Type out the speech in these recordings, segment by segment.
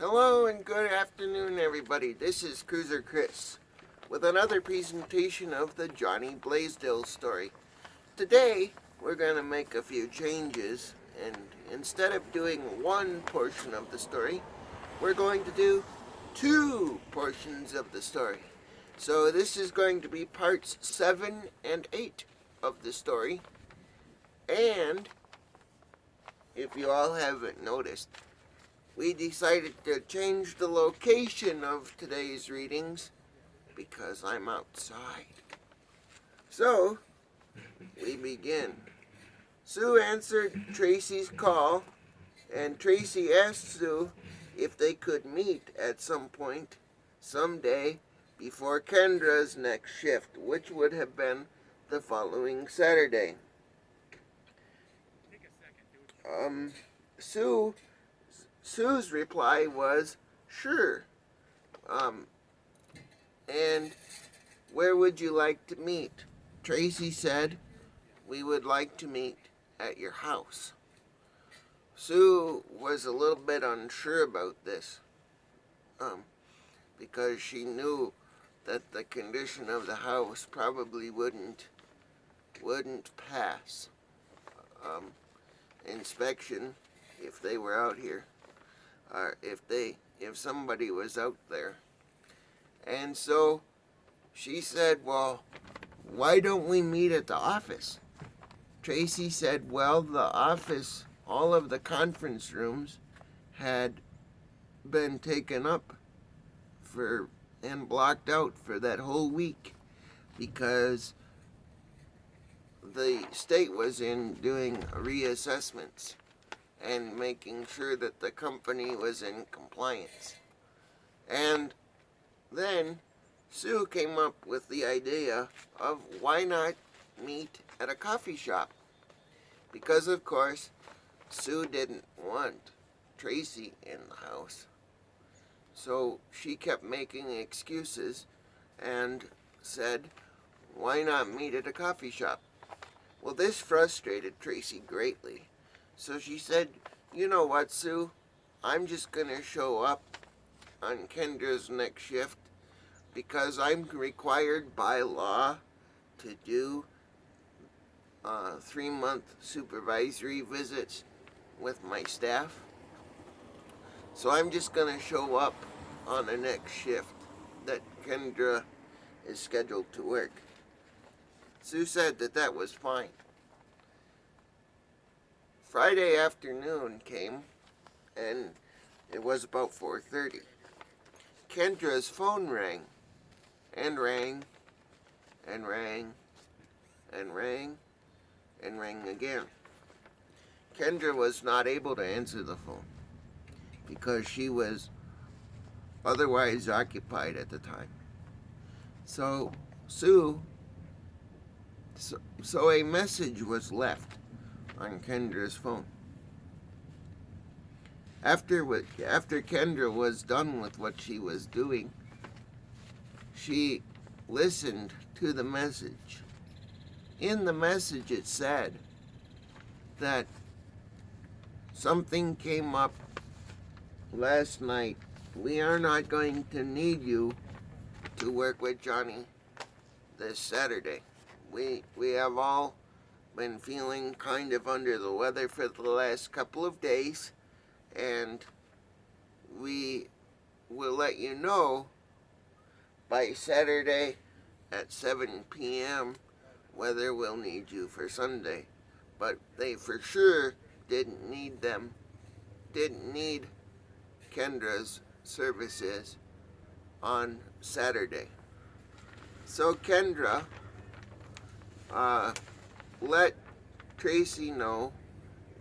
Hello and good afternoon, everybody. This is Cruiser Chris with another presentation of the Jhonni Blaze Dale story. Today, we're going to make a few changes, and instead of doing one portion of the story, we're going to do two portions of the story. So this is going to be parts 7 and 8 of the story. And if you all haven't noticed, we decided to change the location of today's readings because I'm outside. So, we begin. Sue answered Tracy's call, and Tracy asked Sue if they could meet at some point, someday, before Kendra's next shift, which would have been the following Saturday. Sue's reply was, sure. And where would you like to meet? Tracy said, we would like to meet at your house. Sue was a little bit unsure about this, because she knew that the condition of the house probably wouldn't pass inspection if they were out here, or if somebody was out there. And so she said, well, why don't we meet at the office? Tracy said, well, the office, all of the conference rooms had been taken up and blocked out for that whole week because the state was in doing reassessments and making sure that the company was in compliance. And then Sue came up with the idea of why not meet at a coffee shop? Because, of course, Sue didn't want Tracy in the house. So she kept making excuses and said, why not meet at a coffee shop? Well, this frustrated Tracy greatly. So she said, you know what, Sue? I'm just going to show up on Kendra's next shift because I'm required by law to do 3-month supervisory visits with my staff. So I'm just going to show up on the next shift that Kendra is scheduled to work. Sue said that that was fine. Friday afternoon came, and it was about 4:30. Kendra's phone rang, and rang, and rang, and rang, and rang again. Kendra was not able to answer the phone because she was otherwise occupied at the time. So a message was left on Kendra's phone. After Kendra was done with what she was doing, she listened to the message. In the message it said that something came up last night. We are not going to need you to work with Jhonni this Saturday. We have all been feeling kind of under the weather for the last couple of days, and we will let you know by Saturday at 7 p.m. whether we'll need you for Sunday. But they for sure didn't need Kendra's services on Saturday. So Kendra let Tracy know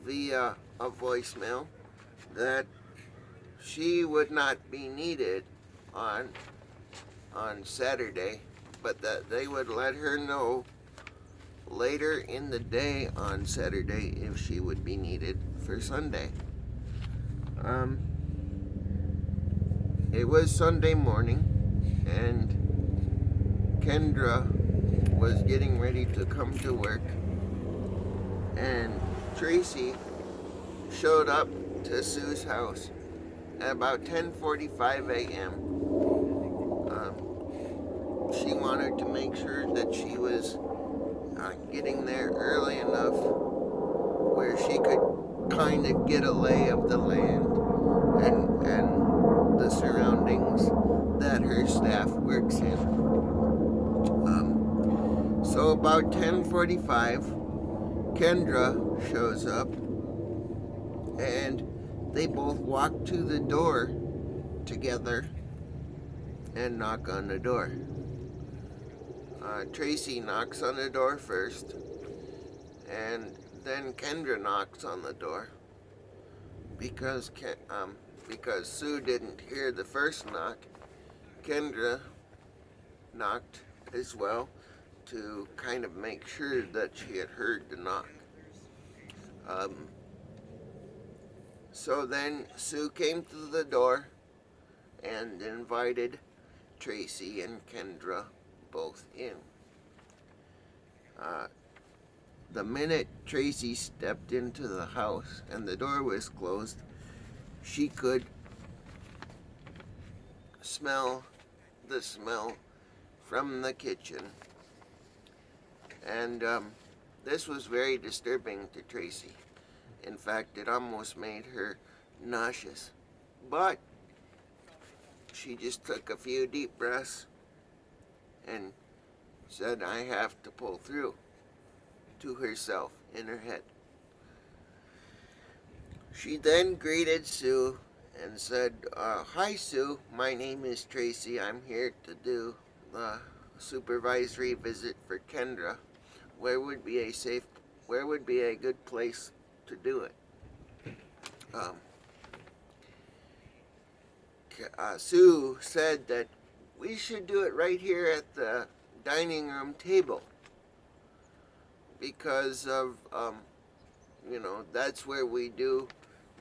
via a voicemail that she would not be needed on Saturday, but that they would let her know later in the day on Saturday if she would be needed for Sunday. It was Sunday morning, and Kendra was getting ready to come to work, and Tracy showed up to Sue's house at about 10:45 a.m. She wanted to make sure that she was getting there early enough where she could kind of get a lay of the land and the surroundings that her staff works in. So about 10:45, Kendra shows up, and they both walk to the door together and knock on the door. Tracy knocks on the door first, and then Kendra knocks on the door because Sue didn't hear the first knock. Kendra knocked as well to kind of make sure that she had heard the knock. So then Sue came to the door and invited Tracy and Kendra both in. The minute Tracy stepped into the house and the door was closed, she could smell the smell from the kitchen. And this was very disturbing to Tracy. In fact, it almost made her nauseous. But she just took a few deep breaths and said, "I have to pull through," to herself in her head. She then greeted Sue and said, "Hi Sue, my name is Tracy. I'm here to do the supervisory visit for Kendra. Where would be a good place to do it?" Sue said that we should do it right here at the dining room table because of, that's where we do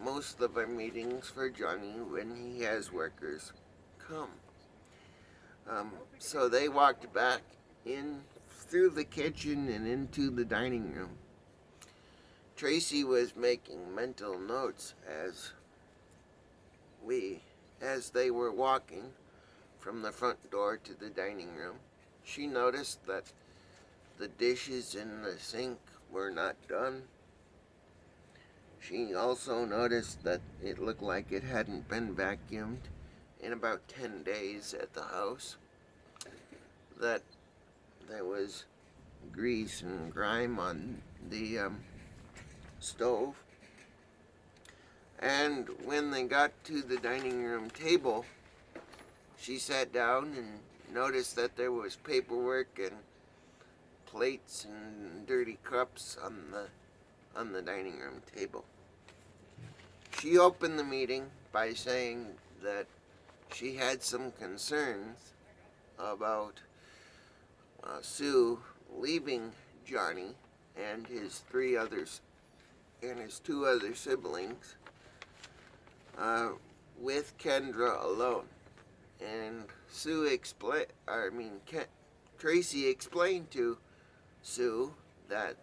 most of our meetings for Johnny when he has workers come. So they walked back in through the kitchen and into the dining room. Tracy was making mental notes as they were walking from the front door to the dining room. She noticed that the dishes in the sink were not done. She also noticed that it looked like it hadn't been vacuumed in about 10 days at the house, that there was grease and grime on the stove. And when they got to the dining room table, she sat down and noticed that there was paperwork and plates and dirty cups on the dining room table. She opened the meeting by saying that she had some concerns about Sue leaving Johnny and his two other siblings with Kendra alone. And Tracy explained to Sue that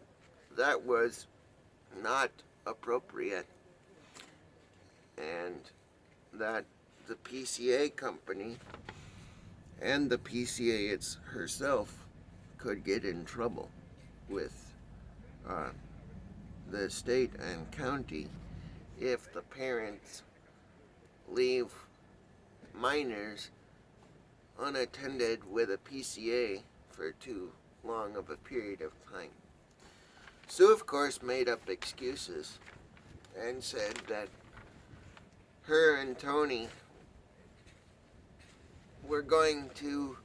that was not appropriate, and that the PCA company and the PCA herself could get in trouble with the state and county if the parents leave minors unattended with a PCA for too long of a period of time. Sue, of course, made up excuses and said that her and Tony were going to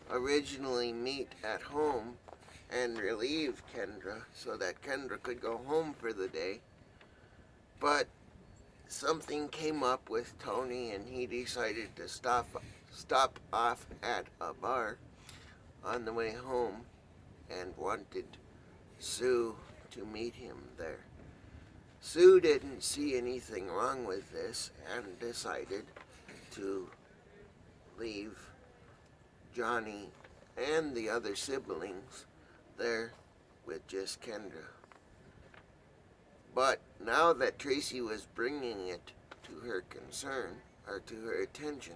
originally meet at home and relieve Kendra so that Kendra could go home for the day. But something came up with Tony, and he decided to stop off at a bar on the way home and wanted Sue to meet him there. Sue didn't see anything wrong with this and decided to leave Johnny and the other siblings there with just Kendra. But now that Tracy was bringing it to her concern, or to her attention,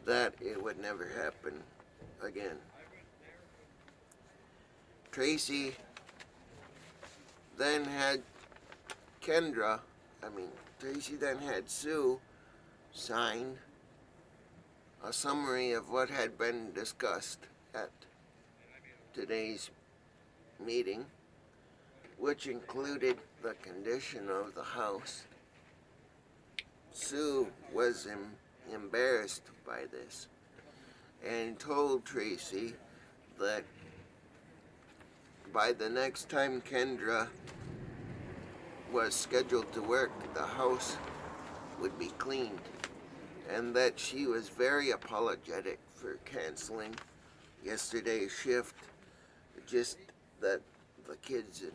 that it would never happen again. Tracy then had Tracy then had Sue sign a summary of what had been discussed at today's meeting, which included the condition of the house. Sue was embarrassed by this and told Tracy that by the next time Kendra was scheduled to work, the house would be cleaned, and that she was very apologetic for canceling yesterday's shift, just that the kids and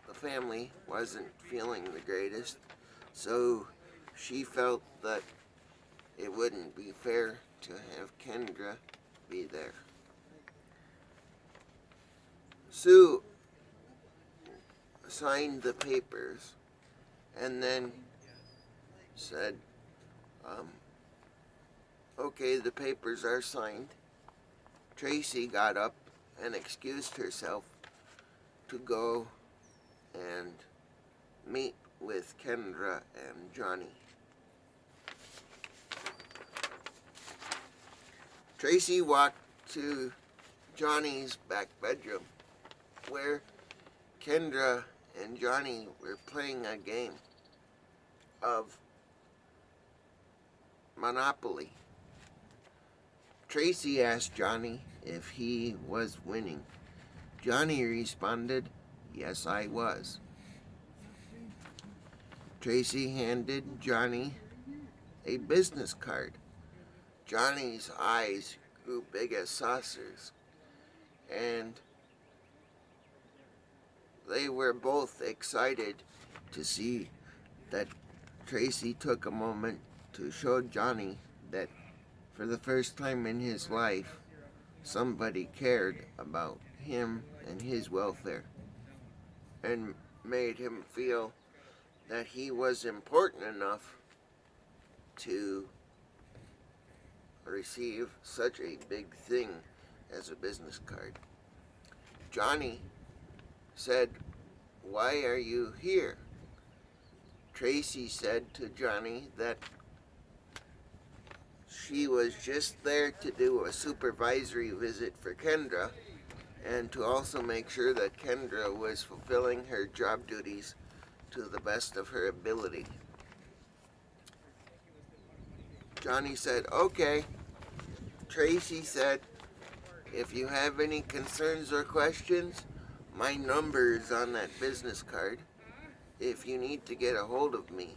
the family wasn't feeling the greatest, so she felt that it wouldn't be fair to have Kendra be there. Sue signed the papers and then said, okay, the papers are signed. Tracy got up and excused herself to go and meet with Kendra and Jhonni. Tracy walked to Johnny's back bedroom, where Kendra and Jhonni were playing a game of Monopoly. Tracy asked Jhonni if he was winning. Jhonni responded, yes, I was. Tracy handed Jhonni a business card. Johnny's eyes grew big as saucers, and they were both excited to see that Tracy took a moment to show Jhonni that for the first time in his life, somebody cared about him and his welfare, and made him feel that he was important enough to receive such a big thing as a business card. Jhonni said, why are you here? Tracy said to Jhonni that she was just there to do a supervisory visit for Kendra and to also make sure that Kendra was fulfilling her job duties to the best of her ability. Jhonni said, okay. Tracy said, if you have any concerns or questions, my number is on that business card. If you need to get a hold of me,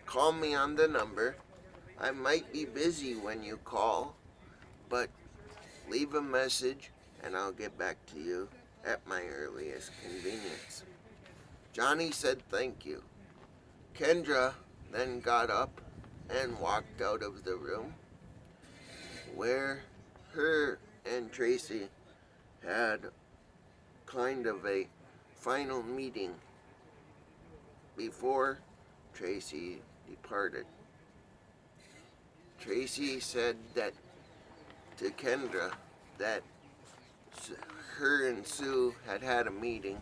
call me on the number. I might be busy when you call, but leave a message and I'll get back to you at my earliest convenience. Jhonni said thank you. Kendra then got up and walked out of the room, where her and Tracy had kind of a final meeting before Tracy departed. Tracy said that to Kendra that her and Sue had a meeting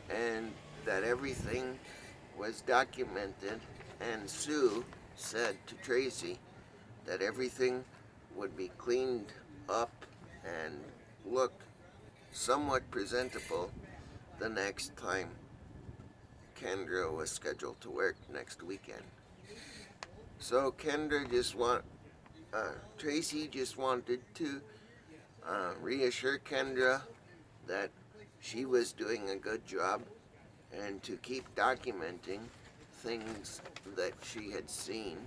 and that everything was documented, and Sue said to Tracy that everything would be cleaned up and look somewhat presentable the next time Kendra was scheduled to work next weekend. So Tracy just wanted to reassure Kendra that she was doing a good job and to keep documenting things that she had seen,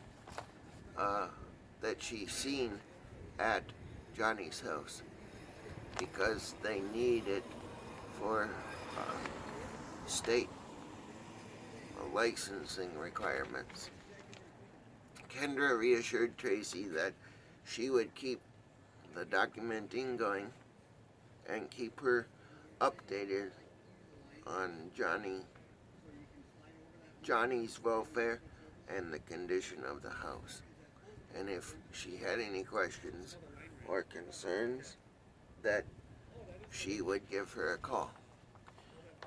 that she seen at Johnny's house, because they need it for state licensing requirements. Kendra reassured Tracy that she would keep the documenting going and keep her updated on Johnny's welfare and the condition of the house. And if she had any questions or concerns, that she would give her a call.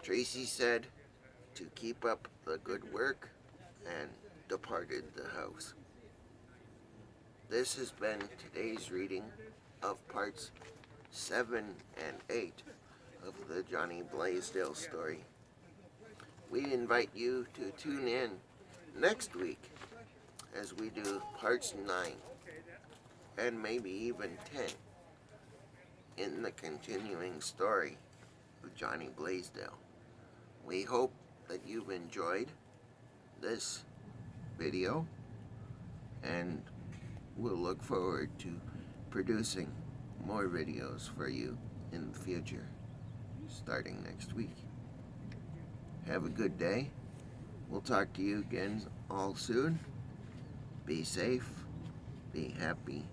Tracy said to keep up the good work and departed the house. This has been today's reading of parts 7 and 8 of the Jhonni Blaze Dale story. We invite you to tune in next week as we do parts 9 and maybe even 10 in the continuing story of Jhonni Blaze Dale. We hope that you've enjoyed this video, and we'll look forward to producing more videos for you in the future, starting next week. Have a good day. We'll talk to you again all soon. Be safe, be happy,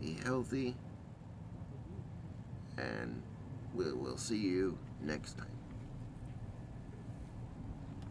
be healthy, and we'll see you next time.